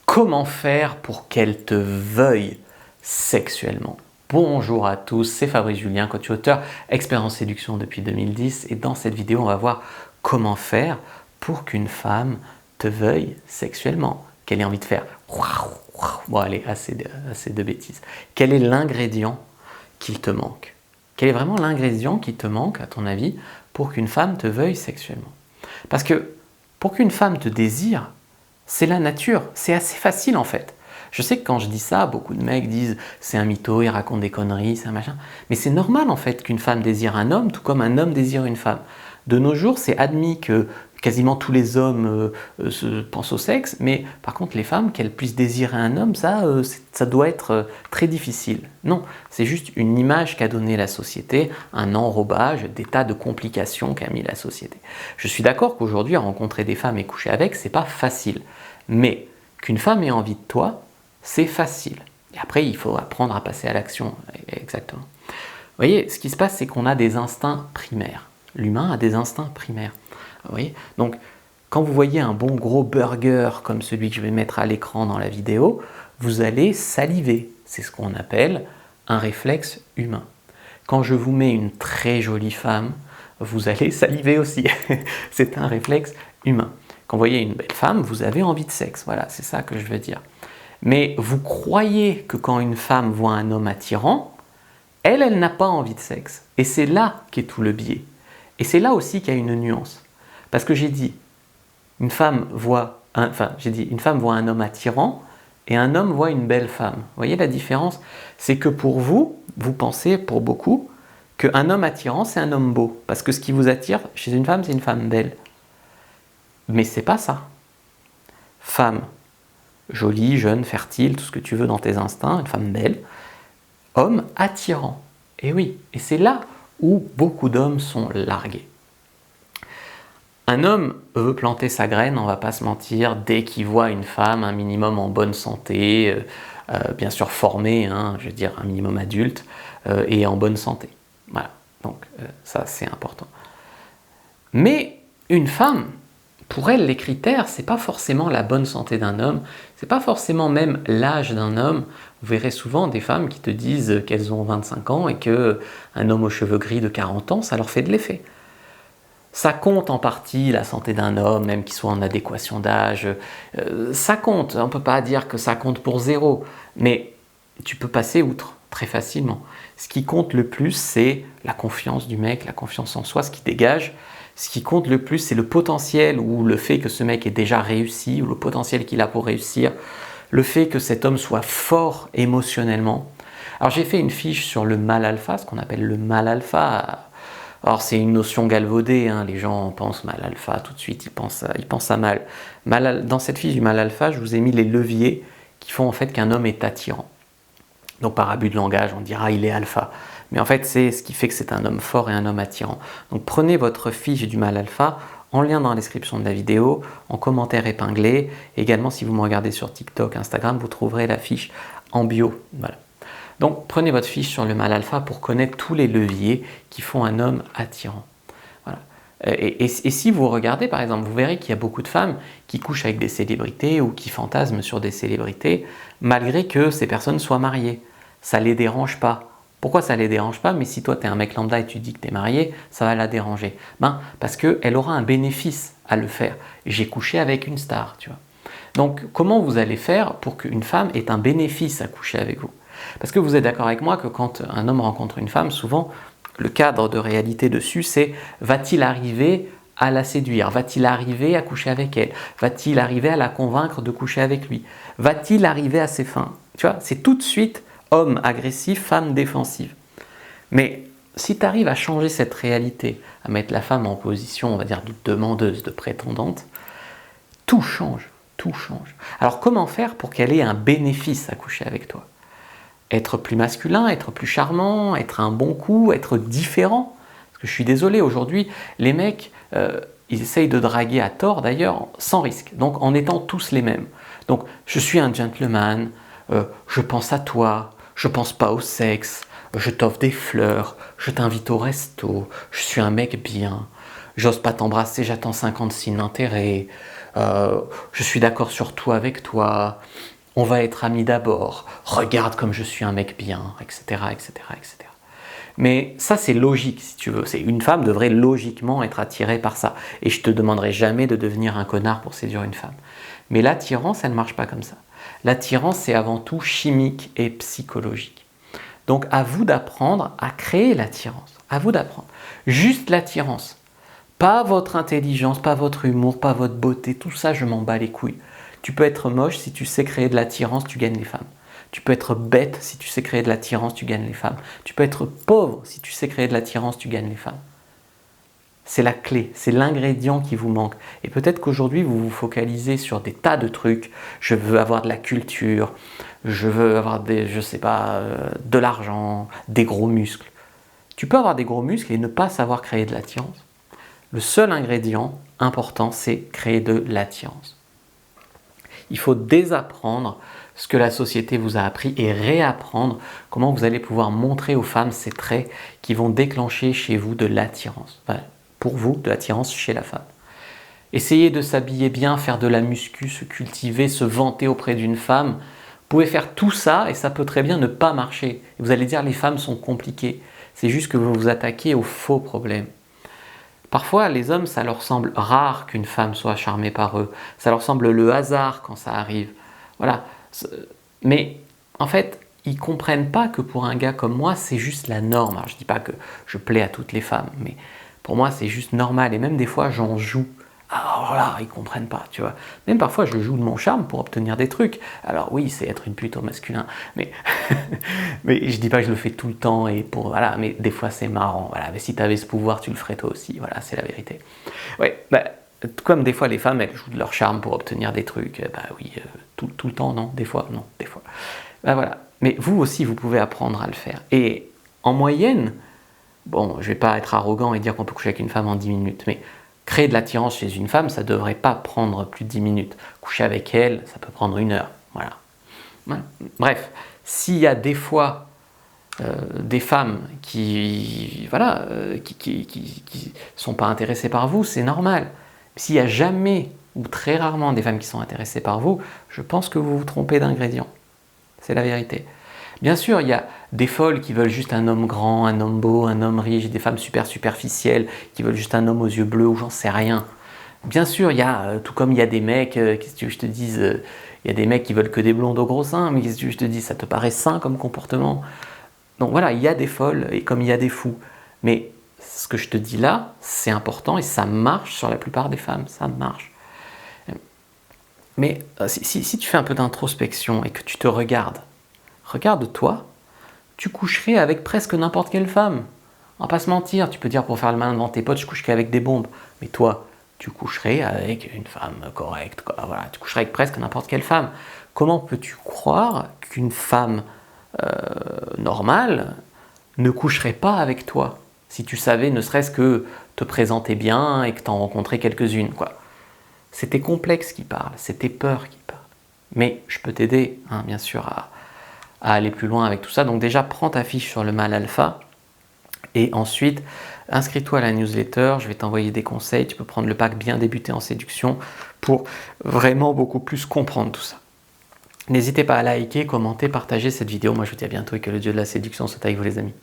Comment faire pour qu'elle te veuille sexuellement? Bonjour à tous, c'est Fabrice Julien, coach auteur, expert en séduction depuis 2010 et dans cette vidéo on va voir comment faire pour qu'une femme te veuille sexuellement, qu'elle ait envie de faire bon allez, assez de bêtises. Quel est l'ingrédient qu'il te manque? Quel est vraiment l'ingrédient qui te manque à ton avis pour qu'une femme te veuille sexuellement? Parce que pour qu'une femme te désire, c'est la nature, c'est assez facile en fait. Je sais que quand je dis ça, beaucoup de mecs disent c'est un mytho, il raconte des conneries, c'est un machin. Mais c'est normal en fait qu'une femme désire un homme, tout comme un homme désire une femme. De nos jours, c'est admis que quasiment tous les hommes pensent au sexe, mais par contre les femmes, qu'elles puissent désirer un homme, ça doit être très difficile. Non, c'est juste une image qu'a donnée la société, un enrobage, des tas de complications qu'a mis la société. Je suis d'accord qu'aujourd'hui, rencontrer des femmes et coucher avec, c'est pas facile. Mais qu'une femme ait envie de toi, c'est facile. Et après, il faut apprendre à passer à l'action, exactement. Vous voyez, ce qui se passe, c'est qu'on a des instincts primaires. L'humain a des instincts primaires. Vous voyez ? Donc, quand vous voyez un bon gros burger comme celui que je vais mettre à l'écran dans la vidéo, vous allez saliver. C'est ce qu'on appelle un réflexe humain. Quand je vous mets une très jolie femme, vous allez saliver aussi. C'est un réflexe humain. Quand vous voyez une belle femme, vous avez envie de sexe. Voilà, c'est ça que je veux dire. Mais vous croyez que quand une femme voit un homme attirant, elle n'a pas envie de sexe. Et c'est là qu'est tout le biais. Et c'est là aussi qu'il y a une nuance. Parce que j'ai dit, une femme voit un homme attirant et un homme voit une belle femme. Vous voyez la différence? C'est que pour vous, vous pensez, pour beaucoup, qu'un homme attirant, c'est un homme beau. Parce que ce qui vous attire chez une femme, c'est une femme belle. Mais c'est pas ça. Femme jolie, jeune, fertile, tout ce que tu veux dans tes instincts, une femme belle. Homme attirant. Et oui, et c'est là où beaucoup d'hommes sont largués. Un homme veut planter sa graine, on ne va pas se mentir, dès qu'il voit une femme, un minimum en bonne santé, bien sûr formée, je veux dire un minimum adulte, et en bonne santé. Voilà, donc ça c'est important. Mais une femme, pour elle, les critères, c'est pas forcément la bonne santé d'un homme, c'est pas forcément même l'âge d'un homme. Vous verrez souvent des femmes qui te disent qu'elles ont 25 ans et qu'un homme aux cheveux gris de 40 ans, ça leur fait de l'effet. Ça compte en partie la santé d'un homme, même qu'il soit en adéquation d'âge. Ça compte, on ne peut pas dire que ça compte pour zéro, mais tu peux passer outre très facilement. Ce qui compte le plus, c'est la confiance du mec, la confiance en soi, ce qui dégage. Ce qui compte le plus, c'est le potentiel ou le fait que ce mec ait déjà réussi, ou le potentiel qu'il a pour réussir, le fait que cet homme soit fort émotionnellement. Alors j'ai fait une fiche sur le mal alpha, ce qu'on appelle le mal alpha. Alors c'est une notion galvaudée, les gens pensent mal alpha tout de suite, ils pensent à mal. Dans cette fiche du mal alpha, je vous ai mis les leviers qui font en fait qu'un homme est attirant. Donc par abus de langage, on dira il est alpha. Mais en fait, c'est ce qui fait que c'est un homme fort et un homme attirant. Donc prenez votre fiche du mal alpha en lien dans la description de la vidéo, en commentaire épinglé. Également, si vous me regardez sur TikTok, Instagram, vous trouverez la fiche en bio. Voilà. Donc prenez votre fiche sur le mal alpha pour connaître tous les leviers qui font un homme attirant. Voilà. Et si vous regardez par exemple, vous verrez qu'il y a beaucoup de femmes qui couchent avec des célébrités ou qui fantasment sur des célébrités malgré que ces personnes soient mariées. Ça ne les dérange pas. Pourquoi ça ne les dérange pas? Mais si toi tu es un mec lambda et tu dis que tu es marié, ça va la déranger. Parce qu'elle aura un bénéfice à le faire. J'ai couché avec une star, tu vois. Donc comment vous allez faire pour qu'une femme ait un bénéfice à coucher avec vous? Parce que vous êtes d'accord avec moi que quand un homme rencontre une femme, souvent le cadre de réalité dessus, c'est va-t-il arriver à la séduire? Va-t-il arriver à coucher avec elle? Va-t-il arriver à la convaincre de coucher avec lui? Va-t-il arriver à ses fins? Tu vois, c'est tout de suite homme agressif, femme défensive. Mais si tu arrives à changer cette réalité, à mettre la femme en position, on va dire, de demandeuse, de prétendante, tout change, tout change. Alors comment faire pour qu'elle ait un bénéfice à coucher avec toi? Être plus masculin, être plus charmant, être un bon coup, être différent. Parce que je suis désolé, aujourd'hui, les mecs, ils essayent de draguer à tort d'ailleurs, sans risque. Donc en étant tous les mêmes. Donc je suis un gentleman, je pense à toi, je pense pas au sexe, je t'offre des fleurs, je t'invite au resto, je suis un mec bien, j'ose pas t'embrasser, j'attends 50 signes d'intérêt, je suis d'accord sur tout avec toi, on va être amis d'abord, regarde comme je suis un mec bien, etc., etc., etc. Mais ça, c'est logique, si tu veux. Une femme devrait logiquement être attirée par ça. Et je te demanderai jamais de devenir un connard pour séduire une femme. Mais l'attirance, elle ne marche pas comme ça. L'attirance, c'est avant tout chimique et psychologique. Donc, à vous d'apprendre à créer l'attirance. À vous d'apprendre. Juste l'attirance. Pas votre intelligence, pas votre humour, pas votre beauté. Tout ça, je m'en bats les couilles. Tu peux être moche, si tu sais créer de l'attirance, tu gagnes les femmes. Tu peux être bête, si tu sais créer de l'attirance, tu gagnes les femmes. Tu peux être pauvre, si tu sais créer de l'attirance, tu gagnes les femmes. C'est la clé, c'est l'ingrédient qui vous manque. Et peut-être qu'aujourd'hui, vous vous focalisez sur des tas de trucs. Je veux avoir de la culture, je veux avoir je sais pas, de l'argent, des gros muscles. Tu peux avoir des gros muscles et ne pas savoir créer de l'attirance. Le seul ingrédient important, c'est créer de l'attirance. Il faut désapprendre ce que la société vous a appris et réapprendre comment vous allez pouvoir montrer aux femmes ces traits qui vont déclencher chez vous de l'attirance. Enfin, pour vous, de l'attirance chez la femme. Essayez de s'habiller bien, faire de la muscu, se cultiver, se vanter auprès d'une femme. Vous pouvez faire tout ça et ça peut très bien ne pas marcher. Et vous allez dire les femmes sont compliquées. C'est juste que vous vous attaquez aux faux problèmes. Parfois, les hommes, ça leur semble rare qu'une femme soit charmée par eux. Ça leur semble le hasard quand ça arrive. Voilà. Mais en fait, ils ne comprennent pas que pour un gars comme moi, c'est juste la norme. Alors, je ne dis pas que je plais à toutes les femmes, mais pour moi, c'est juste normal. Et même des fois, j'en joue. Alors là, ils ne comprennent pas, tu vois. Même parfois, je joue de mon charme pour obtenir des trucs. Alors oui, c'est être une pute au masculin. Mais, mais je dis pas que je le fais tout le temps. Voilà, mais des fois, c'est marrant. Voilà, mais si tu avais ce pouvoir, tu le ferais toi aussi. Voilà, c'est la vérité. Ouais, comme des fois, les femmes, elles jouent de leur charme pour obtenir des trucs. Oui, tout le temps, non. Des fois, non. Des fois. Voilà. Mais vous aussi, vous pouvez apprendre à le faire. Et en moyenne, bon, je ne vais pas être arrogant et dire qu'on peut coucher avec une femme en 10 minutes, mais créer de l'attirance chez une femme, ça ne devrait pas prendre plus de 10 minutes. Coucher avec elle, ça peut prendre 1 heure. Voilà. Bref, s'il y a des fois des femmes qui sont pas intéressées par vous, c'est normal. S'il y a jamais ou très rarement des femmes qui sont intéressées par vous, je pense que vous vous trompez d'ingrédient. C'est la vérité. Bien sûr, il y a des folles qui veulent juste un homme grand, un homme beau, un homme riche, des femmes super superficielles qui veulent juste un homme aux yeux bleus ou j'en sais rien. Bien sûr, il y a, tout comme il y a des mecs, qu'est-ce que tu veux que je te dise, il y a des mecs qui veulent que des blondes aux gros seins, mais qu'est-ce que tu veux que je te dise, ça te paraît sain comme comportement? Donc voilà, il y a des folles et comme il y a des fous. Mais ce que je te dis là, c'est important et ça marche sur la plupart des femmes, ça marche. Mais si tu fais un peu d'introspection et que tu te regardes, regarde-toi, tu coucherais avec presque n'importe quelle femme. On va pas se mentir, tu peux dire pour faire le malin devant tes potes, je coucherais avec des bombes. Mais toi, tu coucherais avec une femme correcte, quoi. Voilà, tu coucherais avec presque n'importe quelle femme. Comment peux-tu croire qu'une femme normale ne coucherait pas avec toi si tu savais ne serait-ce que te présenter bien et que tu en rencontrais quelques-unes, quoi. C'est tes complexes qui parlent, c'est tes peurs qui parlent. Mais je peux t'aider, hein, bien sûr, à aller plus loin avec tout ça. Donc déjà, prends ta fiche sur le mâle alpha et ensuite, inscris-toi à la newsletter. Je vais t'envoyer des conseils. Tu peux prendre le pack Bien débuter en séduction pour vraiment beaucoup plus comprendre tout ça. N'hésitez pas à liker, commenter, partager cette vidéo. Moi, je vous dis à bientôt et que le dieu de la séduction soit avec vous, les amis.